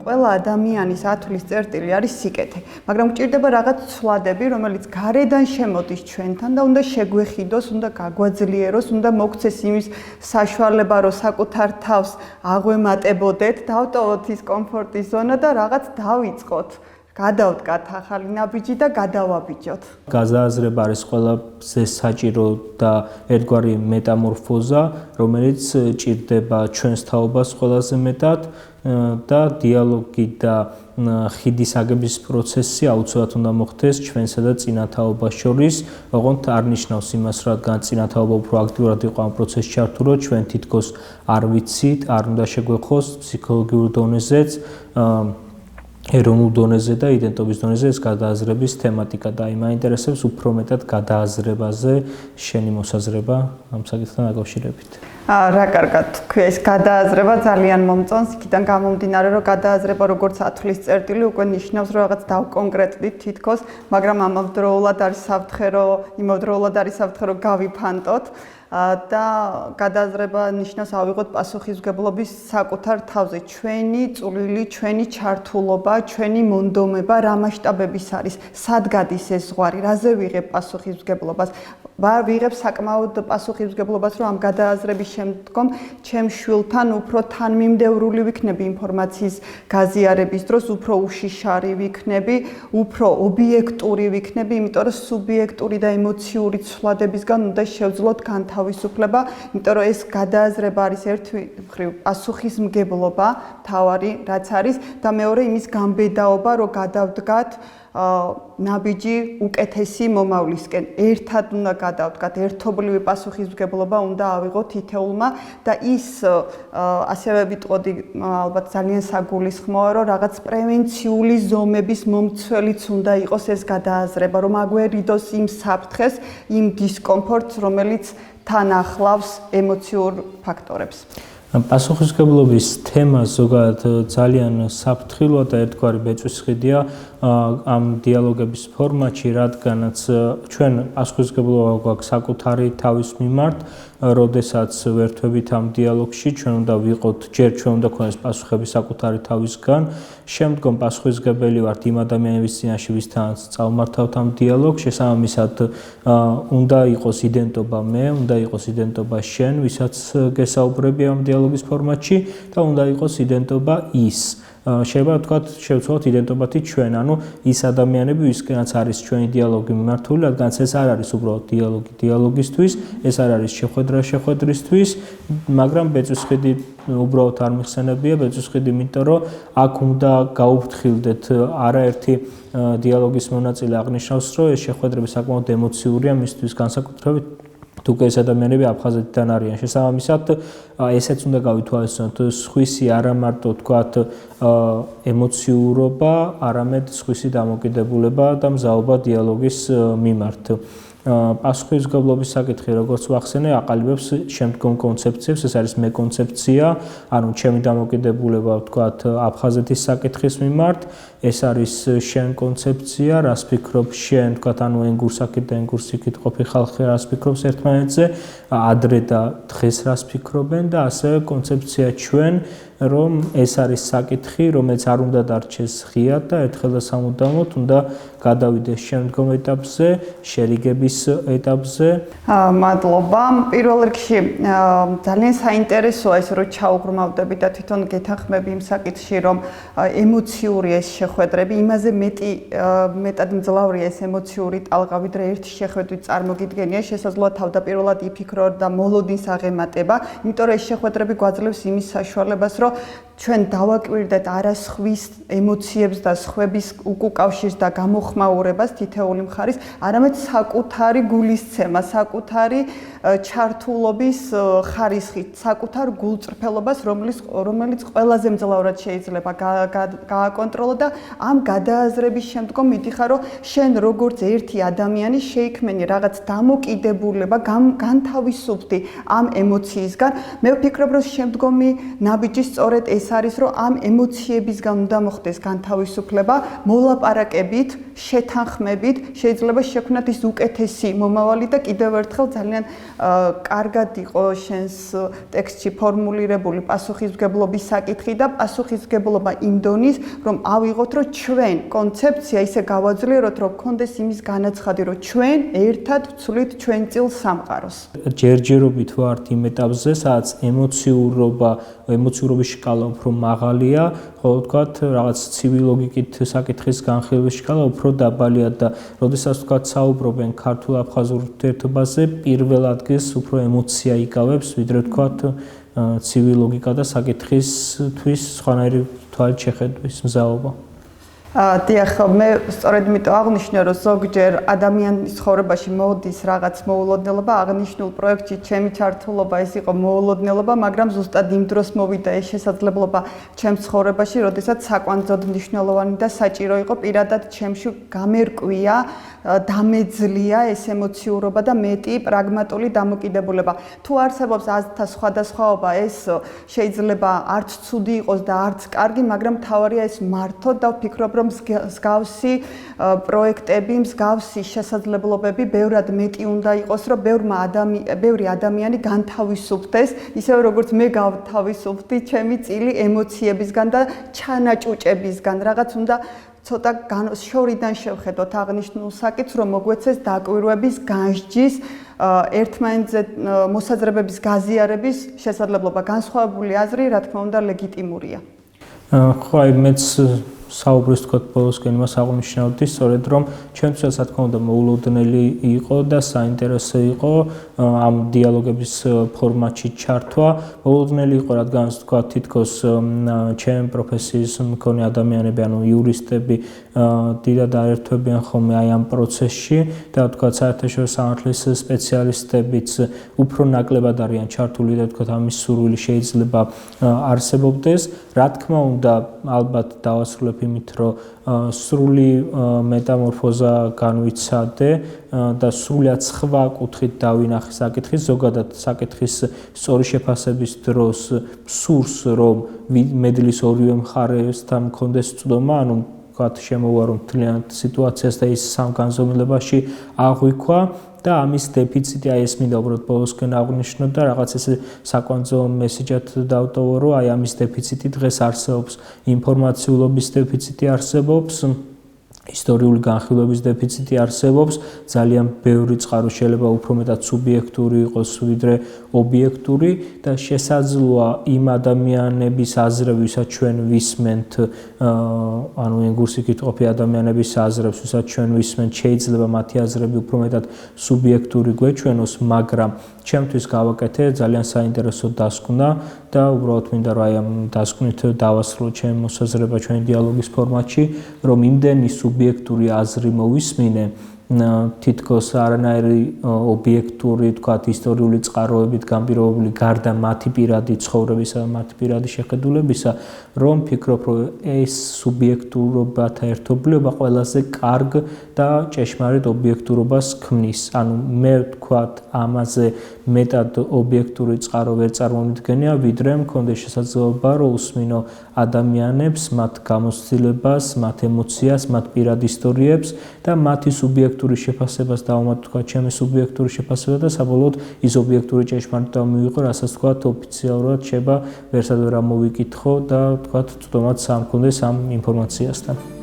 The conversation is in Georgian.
ყველა ადამიანის ათვლის წერტილი არის სიკეთე, მაგრამ გჭირდება რაღაც ცვლადები, რომელიც გარედან შემოდის ჩვენთან და უნდა შეგვეხიდოს, უნდა გაგვაძლიეროს, უნდა მოგცეს იმის საშუალება, რომ საკუთარ თავს აღვემატებოდეთ, დავტოვოთ ის კომფორტის ზონა და რაღაც დავიწყოთ. გადავდგათ ახალი ნაბიჯი და გადავაბიჯოთ. Გაზააზრება არის ყველაზე საჭირო და ერთგვარი მეტამორფოზა, რომელიც ჭირდება ჩვენს თაობას ყველაზე მეტად და დიალოგი და ხიდის აგების პროცესი აუცილებლად უნდა მოხდეს ჩვენსა და წინა თაობას შორის, ოღონდ არ ნიშნავს იმას, რადგან წინა თაობა უფრო აქტიურად იყო ამ პროცესში ჩართული, რომ ჩვენ თითქოს არ ვიცით, არ უნდა შეგვეხოს ფსიქოლოგიურ დონეზეც ეროვნულ დონეზე და იდენტობის დონეზე ეს გადააზრების თემატიკა და აი მაინტერესებს უფრო მეტად გადააზრებაზე შენი მოსაზრება ამ საკითხთან დაკავშირებით. რა კარგად თქვია ეს გადააზრება ძალიან მომწონს იქიდან გამომდინარე რომ გადააზრება როგორც ათვლის წერტილი უკვე ნიშნავს რომ რაღაც დავკონკრეტდით თითქოს მაგრამ იმავდროულად არის საფრთხე რომ გავიფანტოთ და გადააზრება ნიშნავს ავიღოთ პასუხისმგებლობის საკუთარ თავზე ჩვენი წვლილი, ჩვენი ჩართულობა, ჩვენი მონდომება რა მასშტაბების არის, სად გადის ეს ზღვარი, რაზე ვიღებ პასუხისმგებლობას, ვიღებ საკმაოდ პასუხისმგებლობას, რომ ამ გადააზრების შემდგომ ჩემ შვილთან უფრო თანმიმდევრული ვიქნები ინფორმაციის გაზიარების დროს, უფრო უშიშარი ვიქნები, უფრო ობიექტური ვიქნები, იმიტომ რომ სუბიექტური და ემოციური ცვლილებებისგან უნდა შევძლოთ განთავისუფლება, იმიტომ რომ ეს გადააზრება არის ერთი მხრივ პასუხისმგებლობა, თავარი რაც არის და მეორე იმის გამბედაობა, რომ გადავდგათ ნაბიჯი უკეთესი მომავლისკენ. ერთად უნდა გადავდგათ, ერთობლივი პასუხისმგებლობა უნდა ავიღოთ თითეულმა და ის ასევე ვიტყოდი ალბათ ძალიან საგულისხმოა, რომ რაღაც პრევენციული ზომების მომცველიც უნდა იყოს ეს გადააზრება, რომ აგვერიდოს იმ საფრთხეს, იმ დისკომფორტს, რომელიც თან ახლავს ემოციურ ფაქტორებს. პასუხისმგებლობის თემა ზოგადად ძალიან საფრთხილოა და ერთგვარი ბეწვისყიდია ამ დიალოგების ფორმატში, რადგანაც ჩვენ პასუხისმგებლობა გვაქვს საკუთარი თავის მიმართ, როდესაც ვერთვებით ამ დიალოგში, ჩვენ უნდა ვიყოთ, ჯერ ჩვენ უნდა გვქონდეს პასუხები საკუთარი თავისგან, შემდგომ პასუხისმგებელი ვართ იმ ადამიანების წინაშე, ვისთანაც წავმართავთ ამ დიალოგს, შესაბამისად უნდა იყოს იდენტობა მე, უნდა იყოს იდენტობა შენ, ვისაც გესაუბრები ამ დიალოგის ფორმატში და უნდა იყოს იდენტობა ის. შეიძლება ვთქვათ, შევცვალოთ იდენტობათი ჩვენ, ანუ ის ადამიანები, ვისკენაც არის ჩვენი დიალოგი მიმართული, რადგანაც ეს არ არის უბრალოდ დიალოგი დიალოგისთვის, ეს არ არის შეხვედრა შეხვედრისთვის, მაგრამ ბეწვისყიდი უბრალოდ არ მიხსენებია, ბეწვისყიდი, იმიტომ რომ აქ უნდა გაუფრთხილდეთ არაერთი დიალოგის მონაწილე აღნიშნავს, რომ ეს შეხვედრები საკმაოდ ემოციურია მისთვის განსაკუთრებით თუ ეს ადამიანები აფხაზეთიდან არიან. შესაბამისად, ესეც უნდა გავითვალისწინოთ, სხვისი არა მარტო თქვათ ემოციურობა, არამედ სხვისი დამოკიდებულება და მზაობა დიალოგის მიმართ. პასუხისმგებლობის საკითხი, როგორც ვახსენე, აყალიბებს შემდგომ კონცეფციებს, ეს არის მე კონცეფცია, ანუ ჩემი დამოკიდებულება, ვთქვათ, აფხაზეთის საკითხის მიმართ, ეს არის შენ კონცეფცია, რას ფიქრობ შენ, ვთქვათ, ანუ ენგურსაკით და ენგურსიკით ყოფი ხალხი რას ფიქრობს ერთმანეთზე, ადრე და დღეს რას ფიქრობენ და ასევე კონცეფცია ჩვენ, რომ ეს არის საკითხი, რომელიც არ უნდა დარჩეს ღიად და ერთხელ და სამუდამოდ უნდა გადავიდეს შემდგომ ეტაპზე, შერიგების ეტაპზე. მადლობა. პირველ რიგში ძალიან საინტერესოა ეს, რომ ჩაუღრმავდები და თვითონ გეთანხმები იმ საკითხში, რომ ემოციური ეს შეხვედრები, იმაზე მეტად მძლავრია ეს ემოციური ტალღა, ვიდრე ერთი შეხვედრით წარმოგიდგენია, შესაძლოა თავდაპირველად იფიქრო და მოლოდინს აღემატება, იმიტომ რომ ეს შეხვედრები გვაძლევს იმის საშუალებას, რომ ჩვენ დავაკვირდეთ არა სხვის ემოციებს და სხვების უკავშირს და გამოხმაურებას თითეული მხარის, არამედ საკუთარი გულისცემა, საკუთარი ჩართულობის ხარისხით, საკუთარ გულწრფელობას, რომელიც ყველაზე მძლავრად შეიძლება გააკონტროლო და ამ გადააზრების შემდგომ მიდიხარ, რომ შენ როგორც ერთი ადამიანი შეიქმენი რაღაც დამოკიდებულება, განთავისუფლდი ამ ემოციისგან. მე ვფიქრობ, რომ შემდგომი ნაბიჯი სწორედ ეს ეს არის, რომ ამ ემოციებისგან უნდა მოხდეს განთავისუფლება, მოლაპარაკებით, შეთანხმებით, შეიძლება შექმნათ ის უკეთესი მომავალი და კიდევ ერთხელ ძალიან კარგად იყო შენს ტექსტში ფორმულირებული პასუხისმგებლობის საკითხი და პასუხისმგებლობა იმ დონის, რომ ავიღოთ, რომ ჩვენ კონცეფცია ისე გავაძლიეროთ, რომ გქონდეს იმის განაცხადი, რომ ჩვენ ერთად ვცვლით ჩვენ წილ სამყაროს. ჯერჯერობით ვართ იმ ეტაპზე, სადაც ემოციურობის შკალა უფრო მაღალია, ხოლო თქვათ რაღაც ცივილოგიკით საკითხის განხილვის შკალა უფრო დაბალია და როდესაც თქვათ საუბრობენ ქართულ-აფხაზურ ურთიერთობაზე, პირველ ადგილს უფრო ემოცია იკავებს, ვიდრე თქვათ ცივილოგიკა და საკითხისთვის სხვანაირი თვალით შეხედვის მზაობა. დიახ, მე სწორედ იმიტომ აღნიშნე, რომ ზოგჯერ ადამიანის ცხოვრებაში მოდის რაღაც მოულოდნელობა, აღნიშნულ პროექტში ჩემი ჩართულობა ეს იყო მოულოდნელობა, მაგრამ ზუსტად იმ დროს მოვიდა ეს შესაძლებლობა ჩემს ცხოვრებაში, როდესაც საკვანძოდ მნიშვნელოვანი და საჭირო იყო პირადად ჩემში გამერკვია, დამეძლია ეს ემოციურობა და მეტი პრაგმატული დამოკიდებულება. თუ არსებობს აზრთა სხვადასხვაობა, ეს შეიძლება არც ცუდი იყოს და არც კარგი, მაგრამ თავარია ეს მართო და ვფიქრობ, რომ მსგავსი პროექტები, მსგავსი შესაძლებლობები ბევრად მეტი უნდა იყოს, რომ ბევრი ადამიანი განთავისუფდეს, ისევე როგორც მე გავთავისუფდი ჩემი წილი ემოციებისგან და ჩანაჭუჭებისგან. რაღაც უნდა ცოტა შორიდან შევხედოთ აღნიშნულ საკითხს, რომ მოგვეცეს დაკვირვების, განსჯის, ერთმანეთზე მოსაზრებების გაზიარების შესაძლებლობა. განსხვავებული აზრი, რა თქმა უნდა, ლეგიტიმურია. ხო, აი მეც საუბრის თქვათ ბოლოსკენ მას აღნიშნავდი, სწორედ რომ ჩვენთვისაც რა თქმა უნდა მოულოდნელი იყო და საინტერესო იყო ამ დიალოგების ფორმატში ჩართვა. მოულოდნელი იყო, რადგან თქვათ თითქოს ჩემ პროფესიის მქონე ადამიანები, ანუ იურისტები დიდად აერთვებიან ხოლმე აი ამ პროცესში და თქვათ საერთაშორისო სამართლის სპეციალისტებიც უფრო ნაკლებად არიან ჩართული და თქვათ ამის სურვილი შეიძლება არსებობდეს. რა თქმა უნდა, ალბათ დავასრულებ იმით, რომ სრული მეტამორფოზა განვიცადე და სრულიად სხვა კუთხით დავინახე საკითხის, ზოგადად საკითხის სწორი შეფასების დროს სურს, რომ მედლის ორივე მხარესთან მქონდეს წვდომა, ანუ ვთქვათ, შემოვარო მთლიანად სიტუაციას და ის სამ განზომილებაში აღვიქვა. და ამის დეფიციტი აი ეს მინდა უბრალოდ ბოლოსკენ აღნიშნო და რაღაც ესე საკვანძო მესიჯად დავტოვო, რომ აი ამის დეფიციტი დღეს არსებობს, ინფორმაციულობის დეფიციტი არსებობს, ისტორიული განხილვების დეფიციტი არსებობს, ძალიან ბევრი წყარო შეიძლება უფრო მეტად სუბიექტური იყოს ვიდრე ობიექტური და შესაძლოა იმ ადამიანების აზრები, ვისაც ჩვენ ვისმენთ, ანუ ენგურს იკითხები ადამიანების აზრებს, ვისაც ჩვენ ვისმენთ, შეიძლება მათი აზრები უფრო მეტად სუბიექტური გვეჩვენოს, მაგრამ ჩემთვის გავაკეთე ძალიან საინტერესო დასკვნა და უბრალოდ მინდა რომ აი ამ დასკვნით დავასრულო ჩემი მოსაზრება ჩვენი დიალოგის ფორმატში, რომ იმდენი სუბიექტური აზრი მოვისმინე, თითქოს არანაირი ობიექტური, თქვათ, ისტორიული წყაროებით განპირობებული გარდა მათი პირადი ცხოვრებისა და მათი პირადი შეხედულებისა, რომ ფიქრობ, რომ ეს სუბიექტურობათა ერთობლიობა ყველაზე კარგ და ჭეშმარიტ ობიექტურობას ქმნის. ანუ მე ვთქვათ, ამაზე მეტად ობიექტური წყარო ვერ წარმომიდგენია, ვიდრე მქონდეს შესაძლებლობა, რომ უსმინო ადამიანებს, მათ გამოცდილებას, მათ ემოციას, მათ პირად ისტორიებს და მათი სუბიექტური შეფასებას დავუმატო, თქვათ, ჩემი სუბიექტური შეფასება და საბოლოოდ ის ობიექტური ჭეშმარიტება მივიღო, რასაც თქვათ, ოფიციალურად შეიძლება ვერსად ვერ ამოვიკითხო და თქვათ, წვდომაც სამქონდეს ამ ინფორმაციასთან.